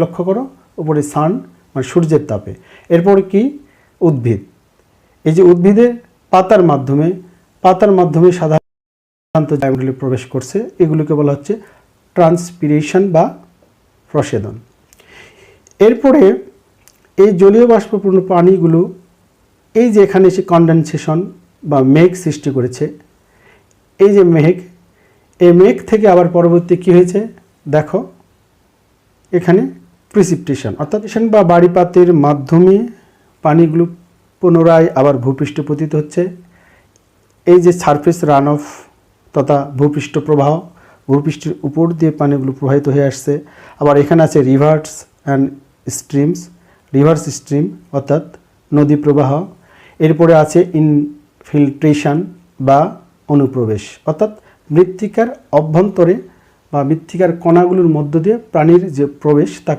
লক্ষ্য করো, উপরে সান মানে সূর্যের তাপে। এরপর কি? উদ্ভিদ। এই যে উদ্ভিদের পাতার মাধ্যমে সাধারণত বায়ুমণ্ডলে প্রবেশ করছে, এগুলোকে বলা হচ্ছে ট্রান্সপিরেশন বা প্রসেদন। এরপরে এই জলীয় বাষ্পপূর্ণ পানিগুলো এই যে এখানে এসে কনডেনসেশন বা মেঘ সৃষ্টি করেছে, এই যে মেঘ, এই মেঘ থেকে আবার পরবর্তী কি হয়েছে দেখো, এখানে প্রিসিপিটেশন অর্থাৎ বা বাড়িপাতের মাধ্যমে পানিগুলো পুনরায় আবার ভূপৃষ্ঠে পতিত হচ্ছে। এই যে সারফেস রান অফ তথা ভূপৃষ্ঠ প্রবাহ, ভূপৃষ্ঠের উপর দিয়ে পানিগুলো প্রবাহিত হয়ে আসছে। আবার এখানে আছে rivers and streams, rivers stream অর্থাৎ নদী প্রবাহ। এরপরে আছে ইনফিল্ট্রেশন বা অনুপ্রবেশ অর্থাৎ মৃত্তিকার অভ্যন্তরে বা মৃত্তিকার কণাগুলোর মধ্য দিয়ে প্রাণীর যে প্রবেশ